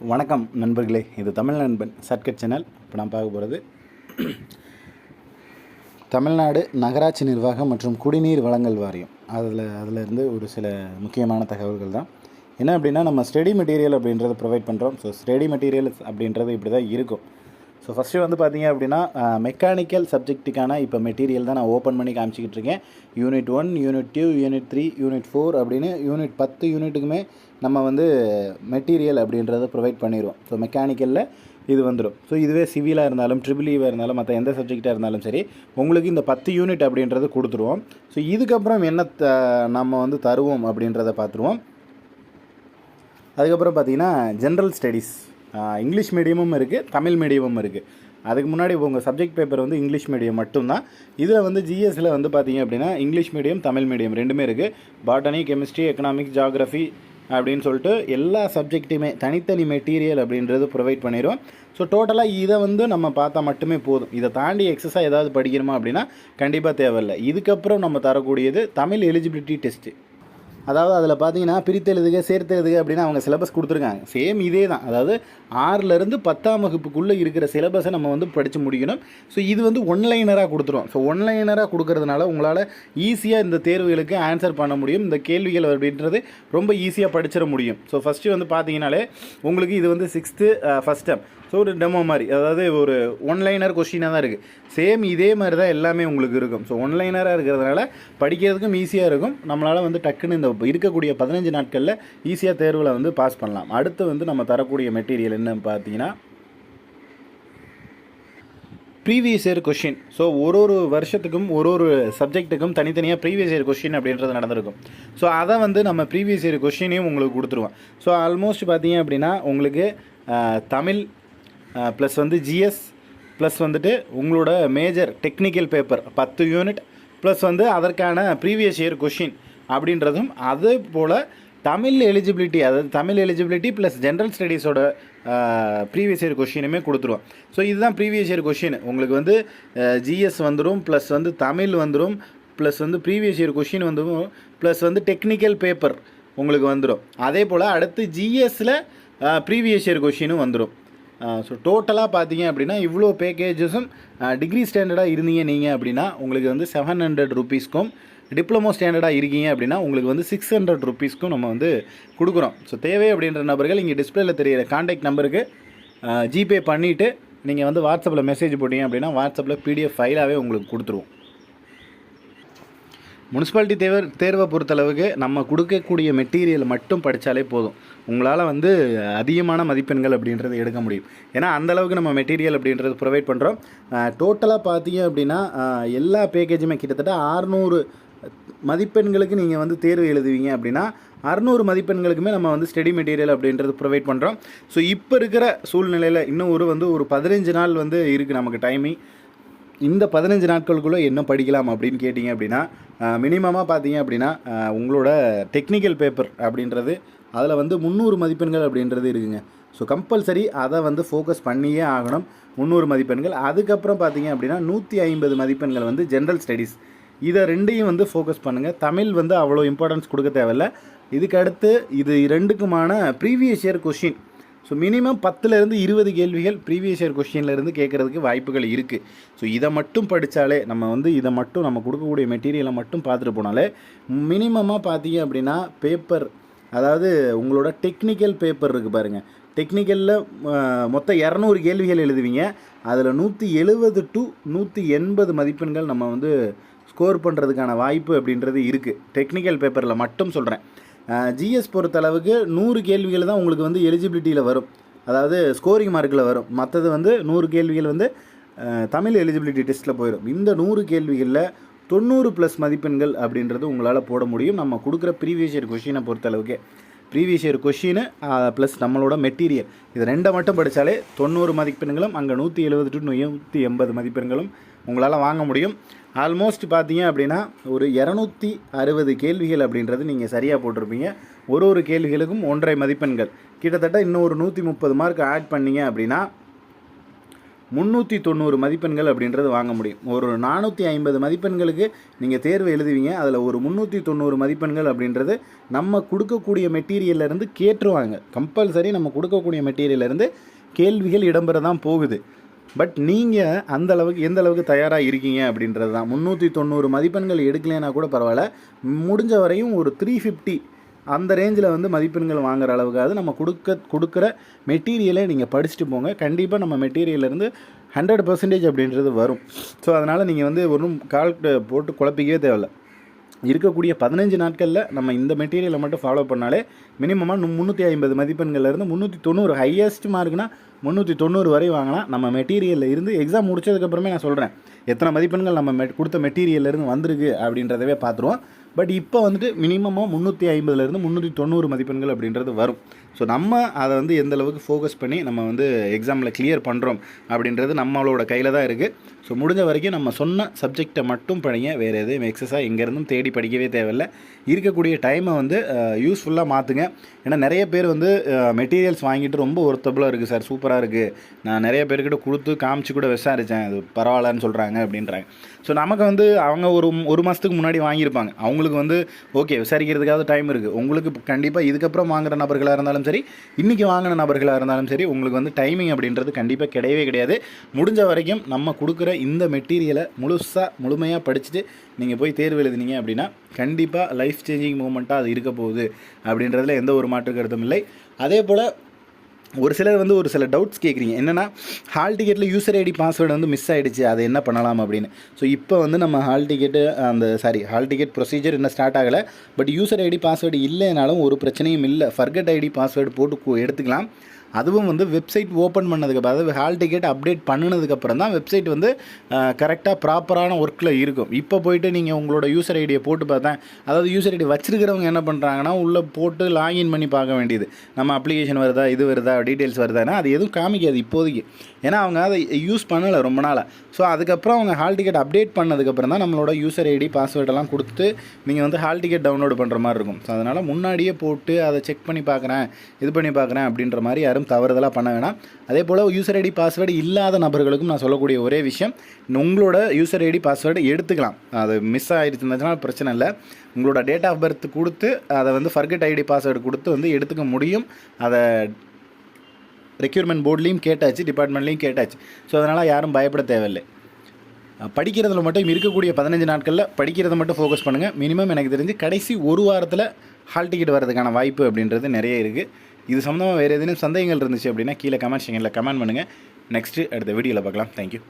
வணக்கம் நண்பர்களே, இது தமிழ் நண்பன் ஷார்ட்கட் சேனல். இப்போ நான் பார்க்க போகிறது தமிழ்நாடு நகராட்சி நிர்வாகம் மற்றும் குடிநீர் வழங்கல் வாரியம். அதிலிருந்து ஒரு சில முக்கியமான தகவல்கள் தான். என்ன அப்படின்னா, நம்ம ஸ்டடி மெட்டீரியல் அப்படின்றத ப்ரொவைட் பண்ணுறோம். ஸோ ஸ்டடி மெட்டீரியல்ஸ் அப்படின்றது இப்படி தான் இருக்கும். ஸோ ஃபஸ்ட்டு வந்து பார்த்தீங்க அப்படின்னா, மெக்கானிக்கல் சப்ஜெக்ட்டுக்கான இப்போ மெட்டீரியல் தான் நான் ஓப்பன் பண்ணி காமிச்சிக்கிட்டு இருக்கேன். யூனிட் 1, யூனிட் 2, யூனிட் 3, யூனிட் 4 அப்படின்னு யூனிட் 10 யூனிட்டுக்குமே நம்ம வந்து மெட்டீரியல் அப்படின்றத ப்ரொவைட் பண்ணிடுவோம். ஸோ மெக்கானிக்கலில் இது வந்துடும். ஸோ இதுவே சிவிலாக இருந்தாலும் ட்ரிபிள்இவாக இருந்தாலும் மற்ற எந்த சப்ஜெக்டாக இருந்தாலும் சரி, உங்களுக்கு இந்த 10 யூனிட் அப்படின்றது கொடுத்துருவோம். ஸோ இதுக்கப்புறம் என்ன நம்ம வந்து தருவோம் அப்படின்றத பார்த்துருவோம். அதுக்கப்புறம் பார்த்திங்கன்னா ஜென்ரல் ஸ்டடீஸ், இங்கிலீஷ் மீடியமும் இருக்குது, தமிழ் மீடியமும் இருக்குது. அதுக்கு முன்னாடி உங்கள் சப்ஜெக்ட் பேப்பர் வந்து இங்கிலீஷ் மீடியம் மட்டும்தான். இதில் வந்து ஜிஎஸ்சில் வந்து பார்த்திங்க அப்படின்னா இங்கிலீஷ் மீடியம், தமிழ் மீடியம் ரெண்டுமே இருக்குது. பாட்டனி, கெமிஸ்ட்ரி, எக்கனாமிக்ஸ், ஜியாகிரஃபி அப்படின்னு சொல்லிட்டு எல்லா சப்ஜெக்ட்டுமே தனித்தனி மெட்டீரியல் அப்படின்றது ப்ரொவைட் பண்ணிடுவோம். ஸோ டோட்டலாக இதை வந்து நம்ம பார்த்தா மட்டுமே போதும். இதை தாண்டி எக்ஸஸாக ஏதாவது படிக்கணுமா அப்படின்னா கண்டிப்பாக தேவையில்லை. இதுக்கப்புறம் நம்ம தரக்கூடியது தமிழ் எலிஜிபிலிட்டி டெஸ்ட்டு. அதாவது அதில் பார்த்தீங்கன்னா பிரித்தெழுதுக, சேர்த்தெழுதுக அப்படின்னு அவங்க சிலபஸ் கொடுத்துருக்காங்க. சேம் இதே தான். அதாவது 6லேருந்து 10ஆம் வகுப்புக்குள்ளே இருக்கிற சிலபஸை நம்ம வந்து படித்து முடிக்கணும். ஸோ இது வந்து ஒன்லைனராக கொடுத்துருவோம். ஸோ ஒன்லைனராக கொடுக்கறதுனால உங்களால் ஈஸியாக இந்த தேர்வுகளுக்கு ஆன்சர் பண்ண முடியும். இந்த கேள்விகள் அப்படின்றது ரொம்ப ஈஸியாக படிச்சிட முடியும். ஸோ ஃபஸ்ட்டு வந்து பார்த்தீங்கன்னாலே உங்களுக்கு இது வந்து 6th ஃபஸ்ட் டேர்ம். ஸோ ஒரு டெமோ மாதிரி, அதாவது ஒரு ஒன்லைனர் கொஸ்டினாக தான் இருக்குது. சேம் இதே மாதிரி தான் எல்லாமே உங்களுக்கு இருக்கும். ஸோ ஒன்லைனராக இருக்கிறதுனால படிக்கிறதுக்கும் ஈஸியாக இருக்கும். நம்மளால் வந்து டக்குன்னு இந்த இருக்கக்கூடிய 15 நாட்களில் ஈஸியாக தேர்வில் வந்து பாஸ் பண்ணலாம். அடுத்து வந்து நம்ம தரக்கூடிய மெட்டீரியல் என்னன்னு பார்த்தீங்கன்னா ப்ரீவியஸ் இயர் கொஷின். ஸோ ஒரு வருஷத்துக்கும் ஒரு சப்ஜெக்ட்டுக்கும் தனித்தனியாக ப்ரீவியஸ் இயர் கொஷின் அப்படின்றது நடந்திருக்கும். ஸோ அதை வந்து நம்ம ப்ரீவியஸ் இயர் கொஷினையும் உங்களுக்கு கொடுத்துருவோம். ஸோ ஆல்மோஸ்ட் பார்த்தீங்க அப்படின்னா உங்களுக்கு தமிழ் ப்ளஸ் வந்து ஜிஎஸ் ப்ளஸ் வந்துட்டு உங்களோட major technical paper 10 unit plus வந்து அதற்கான ப்ரீவியஸ் இயர் கொஷின் அப்படின்றதும், அதே போல் தமிழ் எலிஜிபிலிட்டி, அதாவது தமிழ் எலிஜிபிலிட்டி ப்ளஸ் ஜென்ரல் ஸ்டடீஸோட ப்ரீவியஸ் இயர் கொஷினுமே கொடுத்துருவோம். ஸோ இதுதான் ப்ரீவியஸ் இயர் கொஷின். உங்களுக்கு வந்து ஜிஎஸ் வந்துடும், ப்ளஸ் வந்து தமிழ் வந்துடும், ப்ளஸ் வந்து ப்ரீவியஸ் இயர் கொஷின் வந்துடும், ப்ளஸ் வந்து டெக்னிக்கல் பேப்பர் உங்களுக்கு வந்துடும். அதே போல் அடுத்து ஜிஎஸ்சில் ப்ரீவியஸ் இயர் கொஷினும் வந்துடும். ஸோ டோட்டலாக பார்த்தீங்க அப்படின்னா இவ்வளோ பேக்கேஜஸும் டிகிரி ஸ்டாண்டர்டாக இருந்தீங்க நீங்கள் அப்படின்னா உங்களுக்கு வந்து 700 ரூபீஸ்க்கும், டிப்ளமோ ஸ்டாண்டர்டாக இருக்கீங்க அப்படின்னா உங்களுக்கு வந்து 600 ரூபீஸ்க்கும் நம்ம வந்து கொடுக்குறோம். ஸோ தேவை அப்படின்ற நபர்கள் இங்கே டிஸ்பிளேல தெரியிற கான்டாக்ட் நம்பருக்கு ஜிபே பண்ணிவிட்டு நீங்கள் வந்து வாட்ஸ்அப்பில் மெசேஜ் போட்டிங்க அப்படின்னா வாட்ஸ்அப்பில் பிடிஎஃப் ஃபைலாகவே உங்களுக்கு கொடுத்துருவோம். முனிசிபாலிட்டி தேர்வை பொறுத்தளவுக்கு நம்ம கொடுக்கக்கூடிய மெட்டீரியல் மட்டும் படித்தாலே போதும். உங்களால் வந்து அதிகமான மதிப்பெண்கள் அப்படின்றது எடுக்க முடியும். ஏன்னா அந்தளவுக்கு நம்ம மெட்டீரியல் அப்படின்றது ப்ரொவைட் பண்ணுறோம். டோட்டலாக பார்த்தீங்க அப்படின்னா எல்லா பேக்கேஜுமே கிட்டத்தட்ட 600 மதிப்பெண்களுக்கு நீங்கள் வந்து தேர்வு எழுதுவீங்க அப்படின்னா 600 மதிப்பெண்களுக்குமே நம்ம வந்து ஸ்டடி மெட்டீரியல் அப்படின்றது ப்ரொவைட் பண்ணுறோம். ஸோ இப்போ இருக்கிற சூழ்நிலையில் இன்னும் ஒரு 15 நாள் வந்து இருக்குது நமக்கு டைமிங். இந்த 15 நாட்களுக்குள்ளே என்ன படிக்கலாம் அப்படின்னு கேட்டிங்க அப்படின்னா மினிமமாக பார்த்தீங்க அப்படின்னா உங்களோட டெக்னிக்கல் பேப்பர் அப்படின்றது அதில் வந்து 300 மதிப்பெண்கள் அப்படின்றது இருக்குங்க. ஸோ கம்பல்சரி அதை வந்து ஃபோக்கஸ் பண்ணியே ஆகணும். 300 மதிப்பெண்கள். அதுக்கப்புறம் பார்த்தீங்க அப்படின்னா 150 மதிப்பெண்கள் வந்து ஜென்ரல் ஸ்டடீஸ். இதை ரெண்டையும் வந்து ஃபோக்கஸ் பண்ணுங்கள். தமிழ் வந்து அவ்வளோ இம்பார்ட்டன்ஸ் கொடுக்க தேவையில்லை. இதுக்கு அடுத்து இது ரெண்டுக்குமான previous year question. So minimum 10லேருந்து 20 கேள்விகள் ப்ரீவியஸ் இயர் கொஷின்லேருந்து கேட்குறதுக்கு வாய்ப்புகள் இருக்குது. ஸோ இதை மட்டும் படித்தாலே இதை மட்டும் நம்ம கொடுக்கக்கூடிய மெட்டீரியலை மட்டும் பார்த்துட்டு போனாலே மினிமமாக பார்த்தீங்க அப்படின்னா பேப்பர், அதாவது உங்களோட டெக்னிக்கல் பேப்பர் இருக்குது பாருங்கள். டெக்னிக்கலில் மொத்தம் 200 கேள்விகள் எழுதுவீங்க. அதில் 170 to 180 மதிப்பெண்கள் நம்ம வந்து ஸ்கோர் பண்ணுறதுக்கான வாய்ப்பு அப்படின்றது இருக்குது. டெக்னிக்கல் பேப்பரில் மட்டும் சொல்கிறேன். ஜிஎஸ் பொறுத்தளவுக்கு 100 கேள்விகள் தான் உங்களுக்கு வந்து எலிஜிபிலிட்டியில் வரும், அதாவது ஸ்கோரிங் மார்க்கில் வரும். மற்றது வந்து 100 கேள்விகள் வந்து தமிழ் எலிஜிபிலிட்டி டெஸ்ட்டில் போயிடும். இந்த 100 கேள்விகளில் 90+ மதிப்பெண்கள் அப்படின்றது உங்களால் போட முடியும். நம்ம கொடுக்குற ப்ரீவியஸ் இயர் கொஷினை பொறுத்தளவுக்கு ப்ரீவியஸ் இயர் கொஷினு ப்ளஸ் நம்மளோட மெட்டீரியல் இது ரெண்டை மட்டும் படித்தாலே 90 மதிப்பெண்களும் அங்கே 170 to 180 மதிப்பெண்களும் உங்களால் வாங்க முடியும். ஆல்மோஸ்ட் பார்த்தீங்க அப்படின்னா ஒரு 260 கேள்விகள் அப்படின்றது நீங்கள் சரியாக போட்டிருப்பீங்க. ஒரு கேள்விகளுக்கும் 1.5 மதிப்பெண்கள், கிட்டத்தட்ட இன்னும் ஒரு 130 மார்க் ஆட் பண்ணிங்க அப்படின்னா 390 மதிப்பெண்கள் அப்படின்றது வாங்க முடியும். ஒரு 450 மதிப்பெண்களுக்கு நீங்கள் தேர்வு எழுதுவீங்க. அதில் ஒரு 390 மதிப்பெண்கள் அப்படின்றது நம்ம கொடுக்கக்கூடிய மெட்டீரியல்லேருந்து கேட்டுருவாங்க. கம்பல்சரி நம்ம கொடுக்கக்கூடிய மெட்டீரியல்லேருந்து கேள்விகள் இடம்பெற தான் போகுது. பட் நீங்கள் அந்த அளவுக்கு எந்த அளவுக்கு தயாராக இருக்கீங்க அப்படின்றது தான். 390 மதிப்பெண்கள் எடுக்கலைன்னா கூட பரவாயில்ல, முடிஞ்ச வரையும் ஒரு 350 அந்த ரேஞ்சில் வந்து மதிப்பெண்கள் வாங்குற அளவுக்காவது நம்ம கொடுக்குற மெட்டீரியலை நீங்கள் படிச்சுட்டு போங்க. கண்டிப்பாக நம்ம மெட்டீரியல்லேருந்து 100% அப்படின்றது வரும். ஸோ அதனால் நீங்கள் வந்து ஒன்றும் போட்டு குழப்பிக்கவே தேவையில்ல. இருக்கக்கூடிய 15 நாட்களில் நம்ம இந்த மெட்டீரியலை மட்டும் ஃபாலோ பண்ணாலே மினிமமாக 350 மதிப்பெண்கள்லேருந்து 390 ஹையஸ்ட் மார்க்னா 390 வரை வாங்கலாம். நம்ம மெட்டீரியலில் இருந்து எக்ஸாம் முடிச்சதுக்கப்புறமே நான் சொல்கிறேன் எத்தனை மதிப்பெண்கள் நம்ம கொடுத்த மெட்டீரியல்லேருந்து வந்திருக்கு அப்படின்றதவே பார்த்துருவோம். பட் இப்போ வந்துட்டு மினிமமாக 350லேருந்து 390 மதிப்பெண்கள் அப்படின்றது வரும். ஸோ நம்ம அதை வந்து எந்த அளவுக்கு ஃபோக்கஸ் பண்ணி நம்ம வந்து எக்ஸாமில் கிளியர் பண்ணுறோம் அப்படின்றது நம்மளோட கையில் தான் இருக்குது. ஸோ முடிஞ்ச வரைக்கும் நம்ம சொன்ன சப்ஜெக்டை மட்டும் படிங்க. வேறு எதுவும் எக்ஸஸாக எங்கேருந்தும் தேடி படிக்கவே தேவையில்லை. இருக்கக்கூடிய டைமை வந்து யூஸ்ஃபுல்லாக மாற்றுங்க. ஏன்னா நிறைய பேர் வந்து மெட்டீரியல்ஸ் வாங்கிட்டு ரொம்ப ஒர்த்தபுளாக இருக்குது சார், சூப்பராக இருக்குது, நான் நிறைய பேர்கிட்ட கொடுத்து காமிச்சு கூட விசாரித்தேன், அது பரவாயில்லன்னு சொல்கிறாங்க அப்படின்றாங்க. ஸோ நமக்கு வந்து அவங்க ஒரு மாதத்துக்கு முன்னாடி வாங்கியிருப்பாங்க. அவங்களுக்கு வந்து ஓகே விசாரிக்கிறதுக்காவது டைம் இருக்குது. உங்களுக்கு கண்டிப்பாக இதுக்கப்புறம் வாங்குகிற நபர்களாக இருந்தாலும் சரி, இன்றைக்கி வாங்கின நபர்களாக இருந்தாலும் சரி, உங்களுக்கு வந்து டைமிங் அப்படின்றது கண்டிப்பாக கிடையவே கிடையாது. முடிஞ்ச வரைக்கும் நம்ம கொடுக்குற இந்த மெட்டீரியலை முழுமையாக படிச்சுட்டு நீங்கள் போய் தேர்வு எழுதினீங்க அப்படின்னா கண்டிப்பாக லைஃப் சேஞ்சிங் மூமெண்ட்டாக அது இருக்க போகுது அப்படின்றதுல எந்த ஒரு மாற்று கருத்தும் இல்லை. அதே போல் ஒரு சிலர் வந்து ஒரு சில டவுட்ஸ் கேட்குறீங்க. என்னென்னா ஹால் டிக்கெட்டில் யூசர் ஐடி பாஸ்வேர்டு வந்து மிஸ் ஆகிடுச்சு, அதை என்ன பண்ணலாம் அப்படின்னு. ஸோ இப்போ வந்து நம்ம ஹால் டிக்கெட் ப்ரொசீஜர் இன்னும் ஸ்டார்ட் ஆகலை. பட் யூசர் ஐடி பாஸ்வேர்டு இல்லைனாலும் ஒரு பிரச்சனையும் இல்லை. ஃபர்கெட் ஐடி பாஸ்வேர்டு போட்டு எடுத்துக்கலாம். அதுவும் வந்து வெப்சைட் ஓப்பன் பண்ணதுக்கப்புறம், அதாவது ஹால் டிக்கெட் அப்டேட் பண்ணினதுக்கப்புறம் தான் வெப்சைட் வந்து கரெக்டாக ப்ராப்பரான ஒர்க்கில் இருக்கும். இப்போ போய்ட்டு நீங்கள் உங்களோட யூசர் ஐடியை போட்டு பார்த்தேன், அதாவது யூசர் ஐடி வச்சுருக்கிறவங்க என்ன பண்ணுறாங்கன்னா உள்ளே போட்டு லாகின் பண்ணி பார்க்க வேண்டியது, நம்ம அப்ளிகேஷன் வருதா, இது வருதா, டீட்டெயில்ஸ் வருதானா அது எதுவும் காமிக்காது இப்போதைக்கு. ஏன்னா அவங்க அதை யூஸ் பண்ணலை ரொம்ப நாளாக. ஸோ அதுக்கப்புறம் அவங்க ஹால் டிக்கெட் அப்டேட் பண்ணதுக்கப்புறம் தான் நம்மளோட யூசர் ஐடி பாஸ்வேர்டெல்லாம் கொடுத்து நீங்கள் வந்து ஹால் டிக்கெட் டவுன்லோடு பண்ணுற மாதிரி இருக்கும். ஸோ அதனால் முன்னாடியே போட்டு அதை செக் பண்ணி பார்க்குறேன், இது பண்ணி பார்க்குறேன் அப்படின்ற மாதிரி யாரும் தவறுதலாக பண்ண வேணாம். அதே போல் யூசர் ஐடி பாஸ்வேர்டு இல்லாத நபர்களுக்கும் நான் சொல்லக்கூடிய ஒரே விஷயம், உங்களோட யூசர் ஐடி பாஸ்வேர்டு எடுத்துக்கலாம். அது மிஸ் ஆகிடுச்சுன்னா பிரச்சனை இல்லை. உங்களோட டேட் ஆஃப் பர்த் கொடுத்து அதை வந்து ஃபர்கெட் ஐடி பாஸ்வேர்டு கொடுத்து வந்து எடுத்துக்க முடியும். அதை ரெக்யூர்மெண்ட் போர்ட்லேயும் கேட்டாச்சு, டிபார்ட்மெண்ட்லேயும் கேட்டாச்சு. ஸோ அதனால் யாரும் பயப்பட தேவையில்லை. படிக்கிறதுல மட்டும் இருக்கக்கூடிய 15 நாட்களில் படிக்கிறத மட்டும் ஃபோக்கஸ் பண்ணுங்கள். மினிமம் எனக்கு தெரிஞ்சு கடைசி ஒரு வாரத்தில் ஹால் டிக்கெட் வரதுக்கான வாய்ப்பு அப்படின்றது நிறைய இருக்குது. இது சம்மந்தமாக வேறு எதுவும் சந்தேகங்கள் இருந்துச்சு அப்படின்னா கீழே கமெண்ட் செக்ஷனில் கமெண்ட் பண்ணுங்கள். நெக்ஸ்ட்டு அடுத்த வீடியோவில் பார்க்கலாம். தேங்க்யூ.